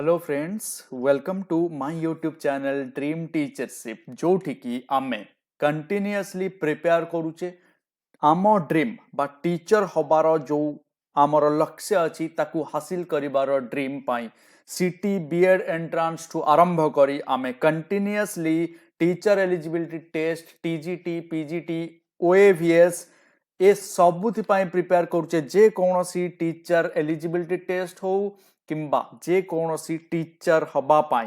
Hello friends, welcome to my YouTube channel dream teachership जोठी की आमे कंटिन्यूअसली प्रिपेयर करूचे आम ड्रीम बा टीचर हबार जो आमर लक्ष्य अच्छी ताकू हासिल करिबार ड्रीम पाई सीटी बीएड एंट्रांस ठू आरंभ करी आमे continuously teacher eligibility test TGT PGT OAVS ए सबुथि प्रिपेयर करूचे जे कौनसी टीचर एलिजिबिलिटी टेस्ट हो किंबा जे कौनसी टीचर हबा पाई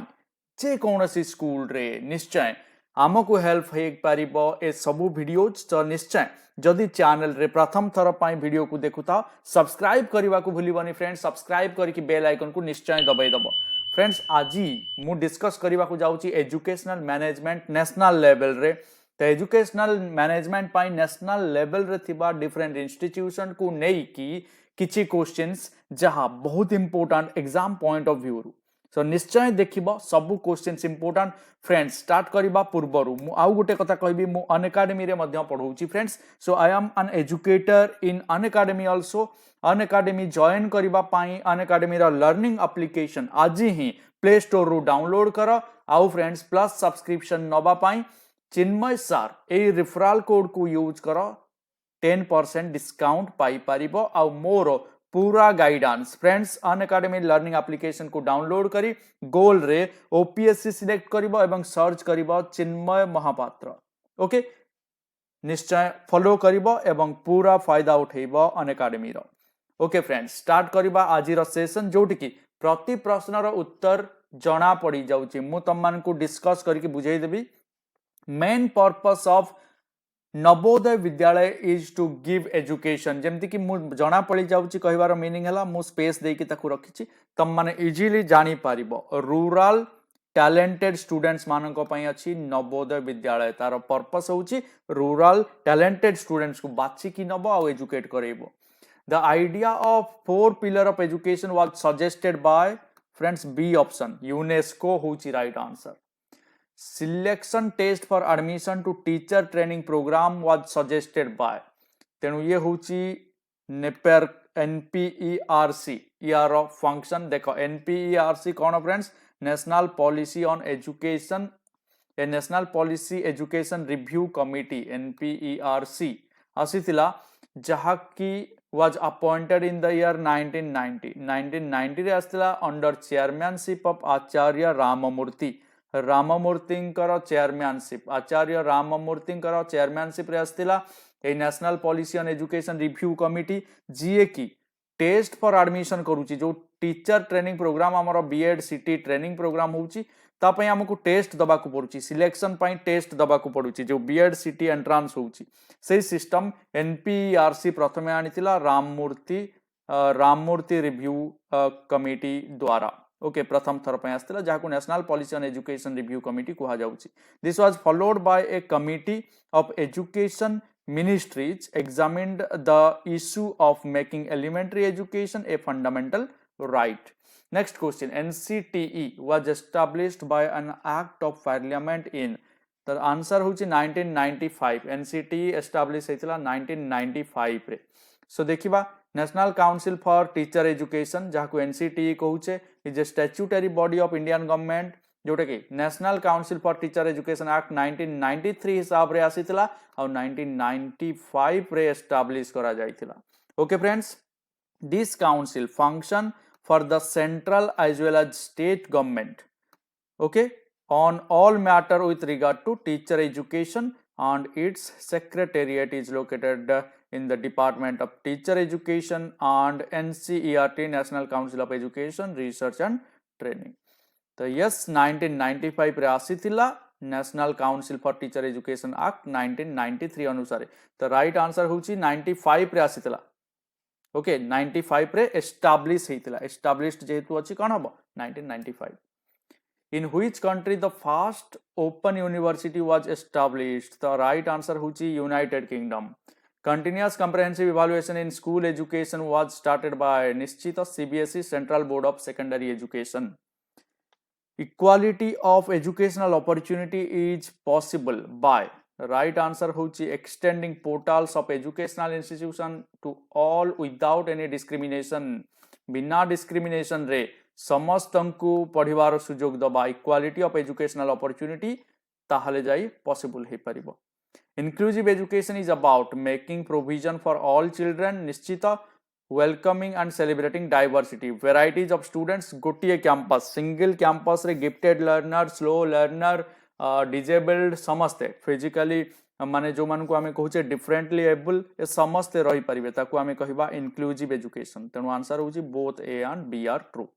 जे कौनसी स्कूल रे निश्चय आमको हेल्प हो पारिबो ए सबु वीडियोज तो निश्चय जदि चैनल रे प्रथम थर पाई वीडियो को देखुता सब्सक्राइब करने को भूलिबनी फ्रेंड्स। सब्सक्राइब करके बेल आइकन को निश्चय दबाई दबो फ्रेंड्स। आज मु डिस्कस करने को जाउची एजुकेशनल मैनेजमेंट नेशनल लेवल रे। तो एजुकेशनल मैनेजमेंट पाई नेशनल लेवल रे थिबा डिफरेंट इंस्टीट्यूशन को नहीं की किछि क्वेश्चंस जहां बहुत important exam point of view so निश्चय देखिबो सबु क्वेश्चंस इंपोर्टेंट फ्रेंड्स। स्टार्ट करबा पूर्वरु मु आउ गोटे कथा कहबी मु अनएकाडेमी रे मध्य पढौची friends. So I am an educator in Unacademy also. Unacademy join करबा पाई अनएकाडेमी रा लर्निंग एप्लीकेशन आज ही प्ले स्टोर रु डाउनलोड कर। आउ फ्रेंड्स प्लस सब्सक्रिप्शन नबा पाई चिन्मय सर ए रिफरल कोड को यूज कर 10% डिस्काउंट पाई पारिबो। आउ मोर पूरा guidance friends Unacademy learning application को डाउनलोड करी गोल रे ओपीएससी सिलेक्ट करिबो एवं सर्च करिबो चिन्मय महापात्र। ओके निश्चय फॉलो करिबो एवं पूरा फायदा उठेइबो अनएकाडेमी रो। ओके फ्रेंड्स स्टार्ट करिबा आज रो सेशन जोटी की प्रति प्रश्न रो उत्तर जणा पड़ी जाउची। मु तममान को डिस्कस करके बुझाई देबी। Main purpose of Navodaya Vidyalaya is to give education जमती कि मु जना पड़ी जाउची कहिबार मीनिंग हला मु स्पेस देकी ताकू रखिची तम माने इजीली जानी पारिबो। रूरल टैलेंटेड स्टूडेंट्स मानक पई अछि नवोदय विद्यालय। तार पर्पस होची रूरल टैलेंटेड स्टूडेंट्स को बाछि की नबो आ एजुकेट करेबो। The idea of 4 pillar of education was suggested by friends B option UNESCO होची right answer. Selection test for admission to teacher training program was suggested by तेणु ये होची नेपर NPERC यार फंक्शन देखो NPERC कौन friends national policy on education ए national policy education review committee NPERC आसीथिला जहा की was appointed in the year 1990 रे आस्थिला under chairmanship of Acharya Ramamurti राममूर्तिंकर चेयरमैनशिप आचार्य राममूर्तिंकर चेयरमैनशिप रे आस्थिला ए national policy on education review committee जीए की टेस्ट फॉर एडमिशन करूची जो टीचर ट्रेनिंग प्रोग्राम हमर बीएड सीटी ट्रेनिंग प्रोग्राम होची ता पई हमकु टेस्ट दबा को पड़ुची सिलेक्शन पई टेस्ट दबा को पड़ुची जो बीएड सीटी एंट्रांस होची से सिस्टम एनपीआरसी प्रथमे आनितिला राममूर्ति रिव्यू कमिटी द्वारा। ओके प्रथम थर पे आस्थिला जाको national policy on education review committee कुहा जाउची। This was followed by a committee of education ministries examined the issue of making elementary education a fundamental right. Next question, NCTE was established by an act of parliament in the answer होची 1995 NCTE established हेतिला 1995 रे। So देखिबा national council for teacher education जाको NCTE कहूचे is a statutory body of Indian government जोटा कि national council for teacher education act 1993 हिसाब रे आसीथिला और 1995 रे एस्टैब्लिश करा जाइथिला। Okay friends this council function for the central as well as state government okay on all matter with regard to teacher education and its secretariat is located in the Department of Teacher Education and NCERT National Council of Education Research and Training। तो yes 1995 रे आसीथिला national council for teacher education act 1993 अनुसार। तो right answer होची 95 रे आसीथिला। Okay 95 रे establish हेतिला established जेतु अछि कोन हबो 1995। In which country the first open university was established? The right answer होची United Kingdom। Continuous comprehensive evaluation in school education was started by निश्चित CBSE Central Board of Secondary Education। Equality of educational opportunity is possible by right answer होची extending portals of educational institution to all without any discrimination। बिना discrimination रे समस्तंकु पढ़िबार सुजोग दबा equality of educational opportunity ताहले जाई possible हे परिबो। Inclusive education is about making provision for all children निश्चित welcoming and celebrating diversity varieties of students गोटे campus single campus रे gifted learner slow learner disabled समस्ते फिजिकली माने जो मान को आमे कहूचे डिफरेंटली एबल ए समस्ते रही परिबे ताकू आमे कहिबा इंक्लूसिव एजुकेशन। तेणु आंसर होची both A and B are true.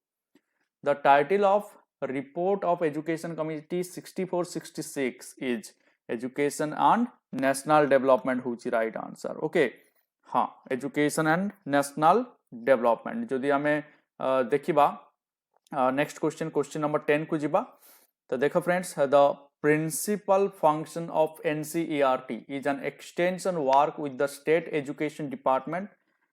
The title of report of education committee 6466 is education and national development होची राइट आंसर। ओके हाँ एजुकेशन एंड नेशनल डेवलपमेंट जदि आमे देखिबा नेक्स्ट क्वेश्चन नंबर 10 को जिबा तो देखो friends the principal function of NCERT is an extension work with the state education department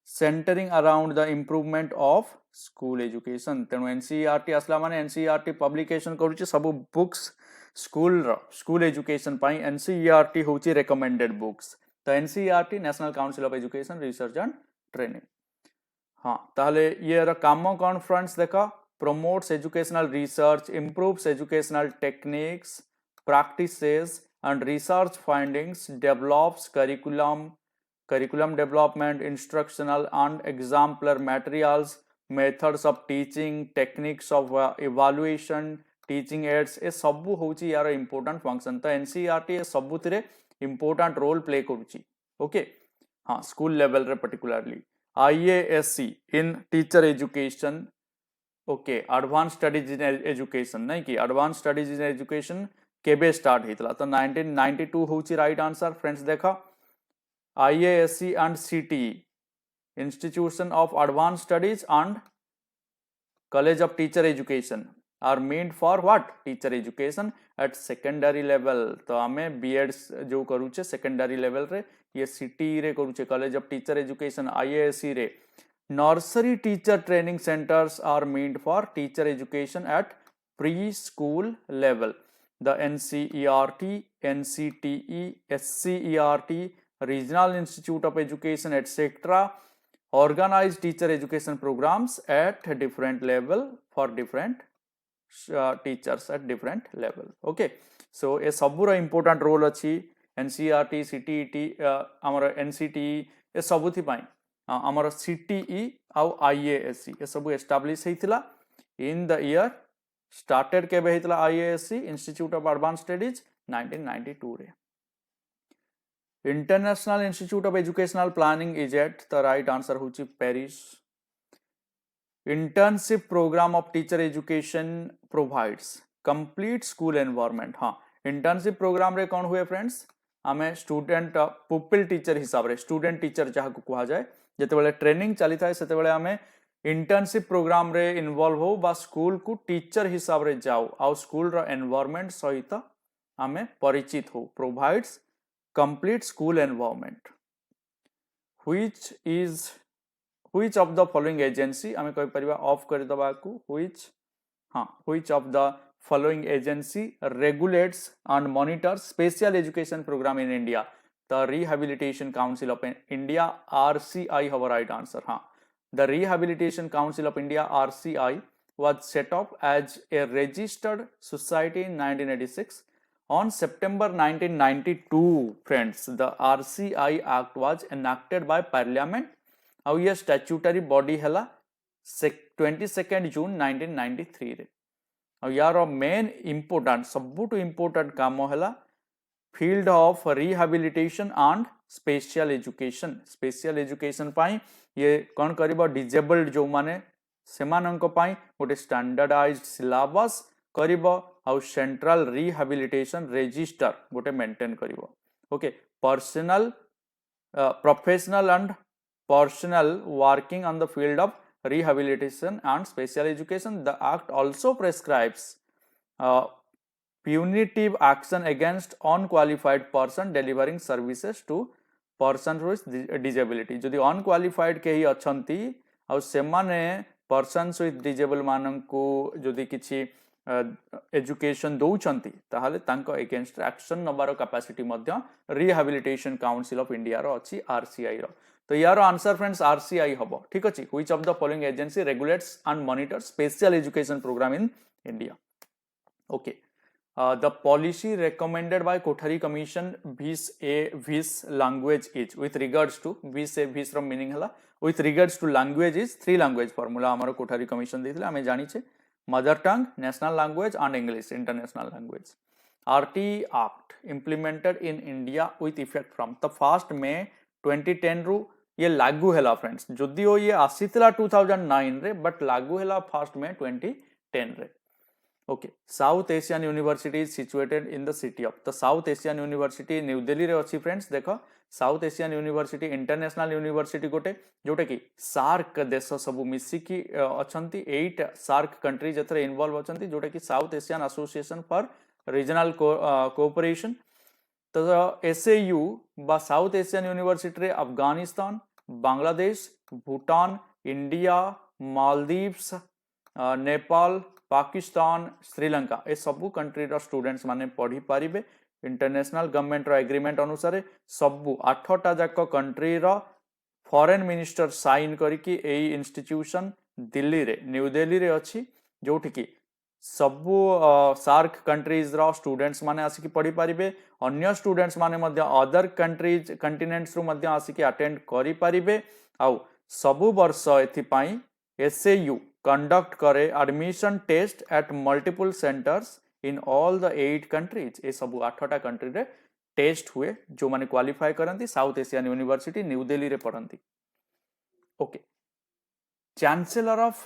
centering around the improvement of school education। तेणु NCERT आसला माने NCERT पब्लिकेशन करूची सब बुक्स स्कूल एजुकेशन पाई NCERT होची रेकमेंडेड बुक्स। तो NCERT national council of education research and training. हाँ ताहले ये काम कौन फ्रेंड्स देखा promotes educational research, improves educational techniques, practices and research findings, develops curriculum development, instructional and exemplar materials, methods of teaching, techniques of evaluation, teaching aids ए सबु होची यार important function। तो NCERT ए सबुतिरे important role play करूची। Okay हाँ school level रे particularly IASC in teacher education। Okay advance studies in education नहीं कि एडवांस स्टडीज इन एजुकेशन केबे स्टार्ट हेतला तो 1992 होची राइट आंसर। फ्रेंड्स देखा IASC and CTE institution of advance studies and college of teacher education are made for what teacher education at secondary level. तो आमे BEd जो करूचे सेकेंडरी लेवल रे ये CTE रे करूचे college of teacher education IASC रे। Nursery teacher training centers are meant for teacher education at preschool level। The NCERT, NCTE, SCERT, Regional Institute of Education, etc. organize teacher education programs at different level for different teachers at different level। Okay, so a सबुरा important role अच्छी NCERT, CTE, आमर NCTE ए सबुथि पाई आमर CTE आउ IASC ये सब एस्टाब्लिश हेतिला इन द ईयर स्टार्टेड केबे हेतिला IASC institute of advance studies 1992 रे। International institute of educational planning is at the right answer होची Paris. Internship programme of teacher education provides complete school environment. हाँ internship programme रे कौन हुए friends आमे student pupil teacher हिसाब रे student teacher जहाँ को कहा जाए जिते ट्रेनिंग चली था से आमे इंटर्नशिप प्रोग्राम रे इन्वॉल्व हो बा स्कूल को टीचर हिसाब रे जाओ आउ स्कूल रो एनवायरनमेंट सहित आमे परिचित हो। Provides complete school environment which of the following agency आमे कहि परिबा ऑफ कर दबा को which of the following agency regulates and monitors special education program in India। The Rehabilitation Council of India RCI have a right answer। हाँ the Rehabilitation Council of India RCI was set up as a registered society in 1986। On September 1992 friends the RCI Act was enacted by Parliament और ये statutory body हला 22nd June 1993 रे। और यार main important सबुठु important काम है field of rehabilitation and special education. Special education पाई ये कौन करिबो डिजेबल्ड जो माने सेमानंक पाई गोटे स्टैंडर्डाइज्ड सिलेबस करिबो आउ सेंट्रल रिहाबिलिटेशन रजिस्टर गोटे मेंटेन करिबो। Okay personal professional and personal working on the field of rehabilitation and special education। The act also prescribes punitive action against unqualified person delivering services to person with disability। जदि unqualified के ही अछंती और सेमाने persons with disable मानंकु जदि किछि education दौचंती ताहले तांको against action नबार capacity मध्य रिहैबिलिटेशन काउंसिल ऑफ इंडिया रो अछि RCI रो। तो यार आंसर फ्रेंड्स आरसीआई हबो ठीक अछि which of the following agency regulates and monitors special education programme in India okay the policy recommended by Kothari Commission vis language is with regards to vis from meaning hela with regards to language is three language formula amaro Kothari Commission देथिले आमे जानि छे mother tongue national language and English international language RT Act implemented in India with effect from the 1st May 2010 रु ये लागू हेला friends जदिओ ये आसीतला 2009 रे but लागू हेला 1st May 2010 रे okay south Asian university is situated in the city of the south Asian University New Delhi रे अछि friends देखो south Asian university international university गोटे जोटे कि सार्क देश सबु मिसिकी अछंती 8 सार्क कंट्री जथरे इन्वॉल्व अछंती जोटे कि south Asian association for regional cooperation तो SAU बा साउथ एशियन यूनिवर्सिटी रे अफगानिस्तान बांग्लादेश भूटान इंडिया मालदीव्स नेपाल पाकिस्तान श्रीलंका ए सबु कंट्री रो स्टूडेंट्स माने पढ़ी पारिबे इंटरनेशनल गवर्नमेंट रो एग्रीमेंट अनुसार सबु 8टा जाक कंट्री रो फॉरेन मिनिस्टर साइन करिकि एई इंस्टीट्यूशन दिल्ली रे न्यू दिल्ली रे अछि जोठी कि सबु सार्क कंट्रीज रो स्टूडेंट्स माने आसिकि पढ़ी पारिबे अन्य स्टूडेंट्स माने मध्य अदर कंट्रीज कंटिनेंट्स रो मध्य आसिकि अटेंड करि पारिबे आउ सबु वर्ष एथि पई एसएयू conduct करे admission test at multiple centers in all the 8 countries ए सब 8टा कंट्री रे टेस्ट हुए जो माने क्वालिफाई करंती South Asian University New Delhi रे पढ़ंती ओके चांसलर ऑफ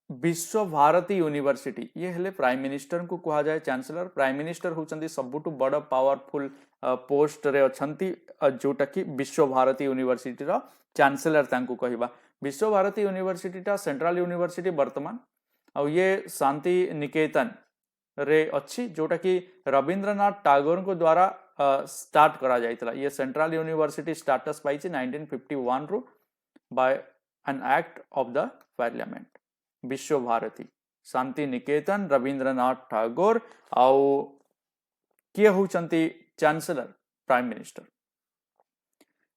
विश्व भारती यूनिवर्सिटी ये हेले प्राइम मिनिस्टर को कहा जाए चांसलर प्राइम मिनिस्टर होचंती सबुटु बड़ पावरफुल पोस्ट रे अछंती जोटा कि विश्व भारती यूनिवर्सिटी रो चांसलर तांको कहिबा विश्व भारती यूनिवर्सिटी टा सेंट्रल यूनिवर्सिटी वर्तमान और ये शांति निकेतन रे अच्छी जोटा कि रविंद्रनाथ टैगोर को द्वारा स्टार्ट करा जाइतला ये सेंट्रल यूनिवर्सिटी स्टेटस पाई 1951 रु by an act of the parliament Vishwa Bharati Shanti Niketan Rabindranath Tagore आउ किए होचंती chancellor prime minister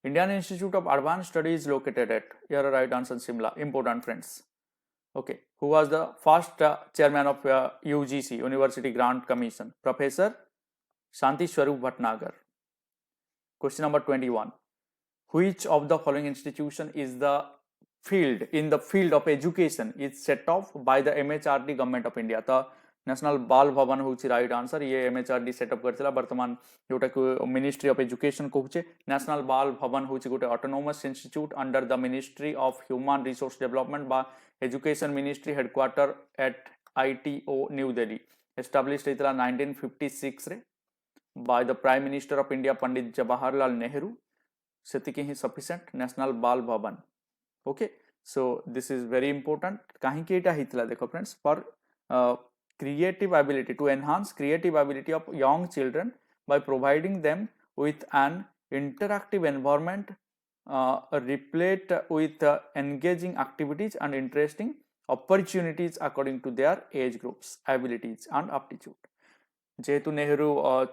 Indian Institute of Advanced Studies located at here right answer Simla important friends okay who was the first chairman of UGC University Grant Commission Professor Shanti Swarup Bhatnagar question number 21 which of the following institution is the field in the field of education is set off by the MHRD government of India the national Bal Bhavan होची right answer ये MHRD setup करथिला वर्तमान जोटा को ministry of education कहूचे national Bal Bhavan होची गोटे autonomous institute under the ministry of human resource development बा education ministry headquarter at ITO New Delhi established हेतला 1956 रे by the prime minister of India Pandit Jawaharlal Nehru सेतिके ही sufficient national Bal Bhavan okay so this is very important काहे कि एटा हितला देखो friends for creative ability to enhance creative ability of young children by providing them with an interactive environment replete with engaging activities and interesting opportunities according to their age groups abilities and aptitude जेहेतु नेहरू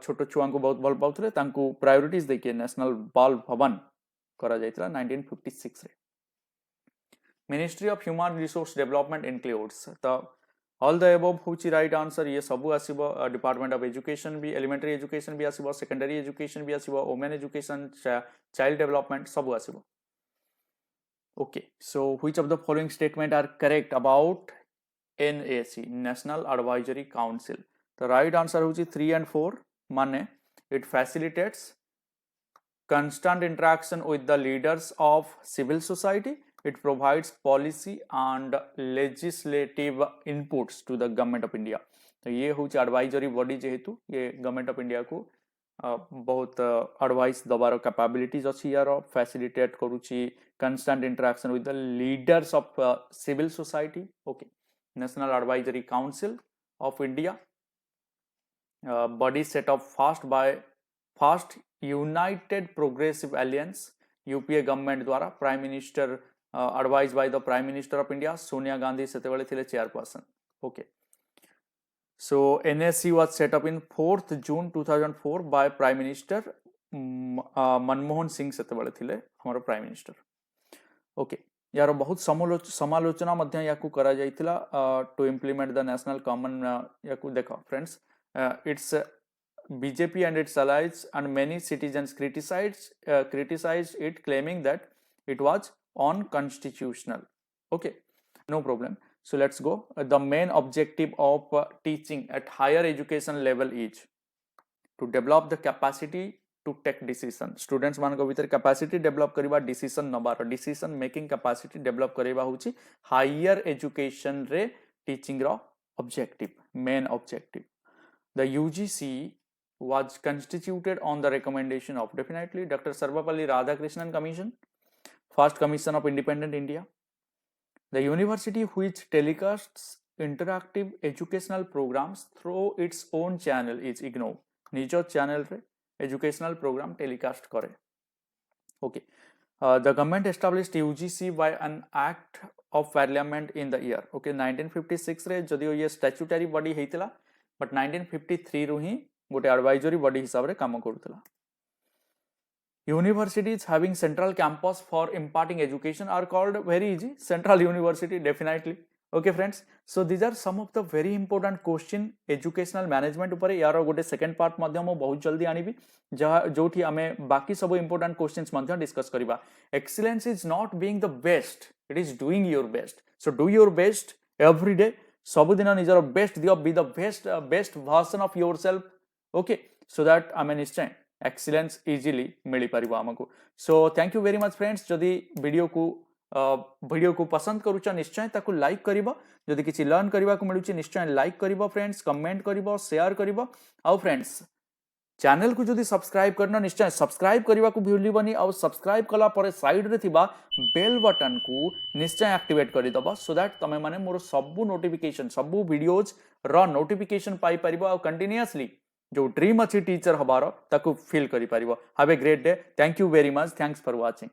छोट छुआ को बहुत भल पाउथले तांको priorities देके national Bal भवन करा जायतला 1956 रे ministry of human resource development includes the all the above होची राइट आंसर ये सबु आसीबो डिपार्टमेंट ऑफ एजुकेशन भी एलिमेंटरी एजुकेशन भी आसीबो सेकेंडरी एजुकेशन भी आसीबो वुमेन एजुकेशन चाइल्ड डेवलपमेंट सबु आसीबो okay so which of the following statement are correct about NAC national advisory council the right answer होची 3 and 4 माने it facilitates constant interaction with the leaders of civil society it provides policy and legislative inputs to the government of India तो ये होची advisory body जेहेतु ये government of India को बहुत advice दबार capabilities अछि यार फैसिलिटेट करूची constant interaction with the leaders of civil society okay national advisory council of India body set of first United Progressive Alliance UPA government द्वारा prime minister advise by the prime minister of India Sonia Gandhi सेतेबेले थिले chairperson okay so NSC was set up in 4th June 2004 by prime minister Manmohan Singh सेतेबेले थिले हमर prime minister okay यार बहुत समालोचना मध्य याकू करा जाइतिला to implement the national common याकू देखो friends it's BJP and its allies and many citizens criticized it, claiming that it was unconstitutional. Okay, no problem. So let's go. The main objective of teaching at higher education level is to develop the capacity to take decision. Students मान को भीतर capacity develop करिबा decision नबार decision making capacity develop करिबा होची higher education रे teaching row objective, main objective. The UGC was constituted on the recommendation of definitely Dr. Sarvapalli Radhakrishnan Commission, first commission of independent India. The university which telecasts interactive educational programs through its own channel is IGNOU. निजो channel रे educational program telecast करे. Okay. The government established UGC by an act of parliament in the year. Okay, 1956 रे जदियो ये statutory body हेतिला, but 1953 रु ही गोटे advisory body हिसाब रे काम करथला. Universities having central campus for imparting education are called very easy central university definitely. Okay friends, so these are some of the very important question educational management ऊपर यार गोटे second part मध्य मो बहुत जल्दी आनिबी जोठी आमे बाकी सब इंपोर्टेंट क्वेश्चंस मध्य डिस्कस करिबा. Excellence is not being the best, it is doing your best. So do your best every day. सबुदिन निजर बेस्ट दियो, be the best version of yourself. Okay, so that आमे निश्चय एक्सीलेंस इजीली मिली परिबा हमको. So thank you very much friends. जदि video को पसंद करूछ निश्चय ताकू लाइक करिबो. जदि किछि लर्न करिबा को मिलुछि निश्चय लाइक करिबो फ्रेंड्स, कमेंट करिबो, शेयर करिबो. आउ फ्रेंड्स चैनल को जदि सब्सक्राइब करना निश्चय सब्सक्राइब करने को भूलबनी. आउ सब्सक्राइब कला परे साइड रे थिबा बेल बटन को निश्चय एक्टिवेट कर दबो सो दैट तमे माने मोर सबु नोटिफिकेशन सबु वीडियोज रो नोटिफिकेशन पाई परिबो. आउ कंटीन्यूअसली जो ड्रीम अच्छी टीचर हबारो ताकू फील करि परिबो. Have a great day. Thank you very much. Thanks for watching.